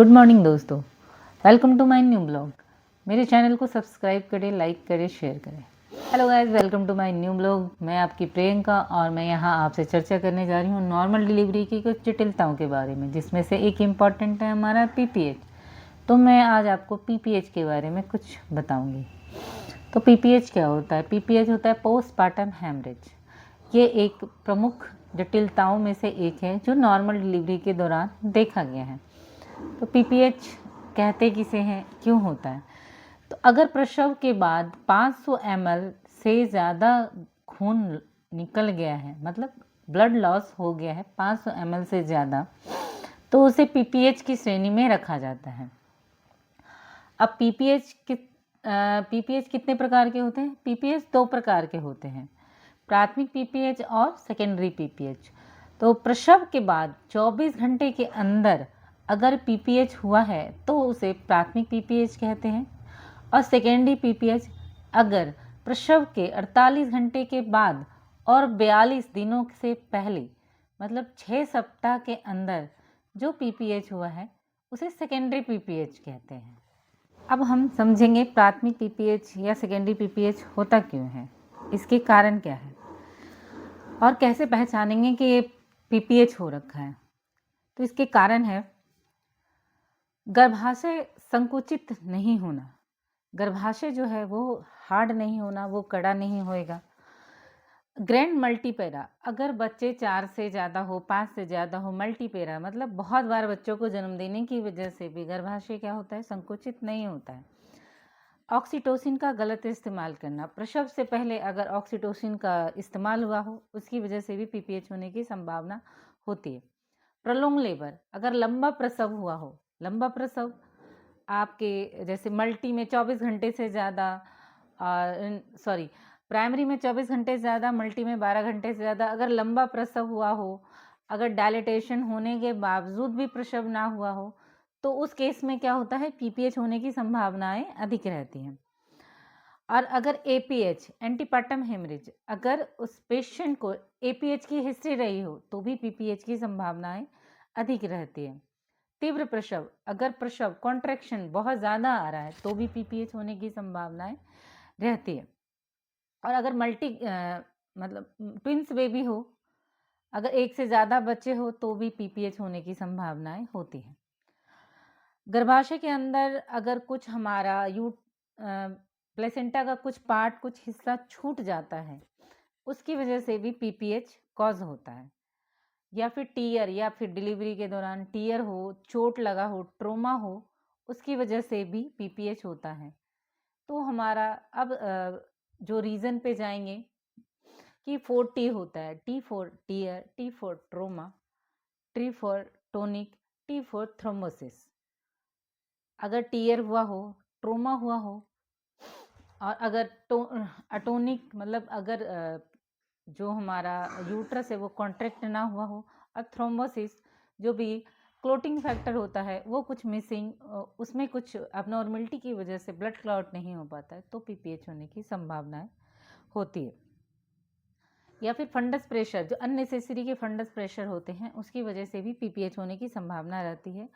Good morning दोस्तों, welcome to my new blog. मेरे channel को सब्सक्राइब करें, लाइक करें, शेयर करें। Hello guys, welcome to my new blog. मैं आपकी प्रियंका और मैं यहाँ आपसे चर्चा करने जा रही हूँ नॉर्मल डिलीवरी की कुछ जटिलताओं के बारे में, जिसमें से एक इम्पॉर्टेंट है हमारा पीपीएच। तो मैं आज आपको पीपीएच के बारे में कुछ बताऊँगी। तो पीपीएच क्या होता है? पीपीएच होता है पोस्टपार्टम हैमरेज। ये एक प्रमुख जटिलताओं में से एक है जो नॉर्मल डिलीवरी के दौरान देखा गया है। तो पीपीएच कहते किसे हैं, क्यों होता है? तो अगर प्रसव के बाद 500 ml से ज़्यादा खून निकल गया है, मतलब ब्लड लॉस हो गया है 500 ml से ज़्यादा, तो उसे पीपीएच की श्रेणी में रखा जाता है। अब पीपीएच कितने प्रकार के होते हैं? पीपीएच 2 प्रकार के होते हैं, प्राथमिक पीपीएच और सेकेंडरी पीपीएच। तो प्रसव के बाद 24 घंटे के अंदर अगर पीपीएच हुआ है तो उसे प्राथमिक पीपीएच कहते हैं, और सेकेंडरी पीपीएच अगर प्रसव के 48 घंटे के बाद और 42 दिनों से पहले, मतलब 6 सप्ताह के अंदर जो पीपीएच हुआ है उसे सेकेंडरी पीपीएच कहते हैं। अब हम समझेंगे प्राथमिक पीपीएच या सेकेंडरी पीपीएच होता क्यों है, इसके कारण क्या है और कैसे पहचानेंगे कि ये पीपीएच हो रखा है। तो इसके कारण है गर्भाशय संकुचित नहीं होना। गर्भाशय जो है वो हार्ड नहीं होना, वो कड़ा नहीं होएगा। ग्रैंड मल्टीपेरा, अगर बच्चे 4 से ज़्यादा हो, 5 से ज़्यादा हो, मल्टीपेरा मतलब बहुत बार बच्चों को जन्म देने की वजह से भी गर्भाशय क्या होता है, संकुचित नहीं होता है। ऑक्सीटोसिन का गलत इस्तेमाल करना, प्रसव से पहले अगर ऑक्सीटोसिन का इस्तेमाल हुआ हो उसकी वजह से भी पीपीएच होने की संभावना होती है। प्रलोंग लेबर, अगर लंबा प्रसव हुआ हो, लंबा प्रसव आपके जैसे मल्टी में 24 घंटे से ज़्यादा, प्राइमरी में 24 घंटे से ज़्यादा, मल्टी में 12 घंटे से ज़्यादा, अगर लंबा प्रसव हुआ हो, अगर डायलिटेशन होने के बावजूद भी प्रसव ना हुआ हो, तो उस केस में क्या होता है, पीपीएच होने की संभावनाएं अधिक रहती हैं। और अगर एपीएच, एंटीपार्टम हेमरेज, अगर उस पेशेंट को एपीएच की हिस्ट्री रही हो तो भी पीपीएच की संभावनाएं अधिक रहती है। तीव्र प्रसव, अगर प्रसव कॉन्ट्रैक्शन बहुत ज़्यादा आ रहा है तो भी पीपीएच होने की संभावनाएं रहती है। और अगर मतलब ट्विंस बेबी हो, अगर एक से ज़्यादा बच्चे हो तो भी पीपीएच होने की संभावनाएं होती हैं। गर्भाशय के अंदर अगर कुछ हमारा प्लेसेंटा का कुछ पार्ट, कुछ हिस्सा छूट जाता है, उसकी वजह से भी पीपीएच कॉज होता है। या फिर टीयर, या फिर डिलीवरी के दौरान टीयर हो, चोट लगा हो, ट्रोमा हो, उसकी वजह से भी पीपीएच होता है। तो हमारा अब जो रीज़न पे जाएंगे कि 4T होता है, T for tear, T for trauma, T for tonic, T for thrombosis. अगर टीयर हुआ हो, ट्रोमा हुआ हो, और अगर अटोनिक मतलब अगर जो हमारा यूट्रस है वो कॉन्ट्रैक्ट ना हुआ हो, और थ्रोम्बोसिस जो भी क्लोटिंग फैक्टर होता है वो कुछ मिसिंग, उसमें कुछ अबनॉर्मलिटी की वजह से ब्लड क्लॉट नहीं हो पाता है, तो पीपीएच होने की संभावनाएं होती है। या फिर फंडस प्रेशर, जो अननेसेसरी के फंडस प्रेशर होते हैं उसकी वजह से भी पीपीएच होने की संभावना रहती है।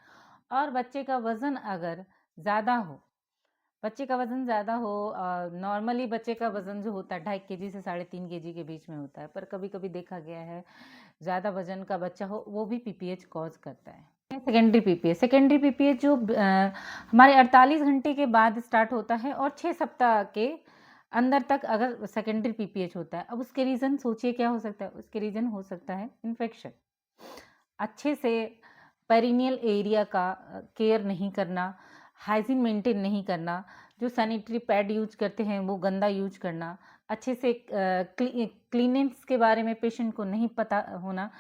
और बच्चे का वज़न अगर ज़्यादा हो, बच्चे का वज़न ज़्यादा हो, नॉर्मली बच्चे का वज़न जो होता है 2.5 केजी से 3.5 केजी के बीच में होता है, पर कभी कभी देखा गया है ज़्यादा वज़न का बच्चा हो वो भी पीपीएच कॉज करता है। सेकेंडरी पीपीएच जो हमारे 48 घंटे के बाद स्टार्ट होता है और 6 सप्ताह के अंदर तक अगर सेकेंडरी पीपीएच होता है। अब उसके रीज़न सोचिए क्या हो सकता है, उसके रीज़न हो सकता है इन्फेक्शन, अच्छे से पेरिनियल एरिया का केयर नहीं करना, हाइजीन मेंटेन नहीं करना, जो सैनिटरी पैड यूज करते हैं वो गंदा यूज करना, अच्छे से क्लीनेंस के बारे में पेशेंट को नहीं पता होना,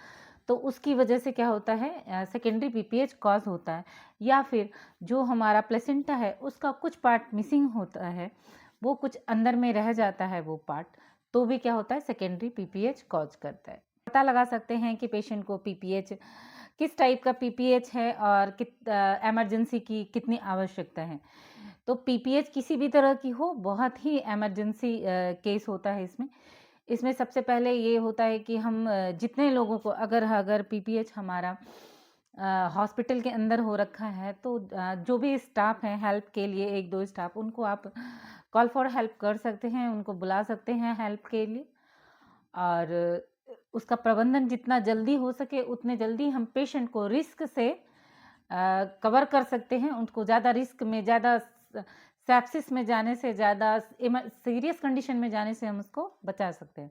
तो उसकी वजह से क्या होता है, सेकेंडरी पीपीएच कॉज होता है। या फिर जो हमारा प्लेसेंटा है उसका कुछ पार्ट मिसिंग होता है, वो कुछ अंदर में रह जाता है वो पार्ट, तो भी क्या होता है, सेकेंडरी पीपीएच कॉज करता है। पता लगा सकते हैं कि पेशेंट को पीपीएच किस टाइप का पीपीएच है और एमरजेंसी की कितनी आवश्यकता है। तो पीपीएच किसी भी तरह की हो, बहुत ही एमरजेंसी केस होता है इसमें। इसमें सबसे पहले ये होता है कि हम जितने लोगों को अगर अगर पीपीएच हमारा हॉस्पिटल के अंदर हो रखा है, तो जो भी स्टाफ है हेल्प के लिए, 1-2 स्टाफ, उनको आप कॉल फॉर हेल्प कर सकते हैं, उनको बुला सकते हैं हेल्प के लिए। और उसका प्रबंधन जितना जल्दी हो सके उतने जल्दी हम पेशेंट को रिस्क से कवर कर सकते हैं। उनको ज़्यादा रिस्क में, ज़्यादा सेप्सिस में जाने से, ज़्यादा सीरियस कंडीशन में जाने से हम उसको बचा सकते हैं।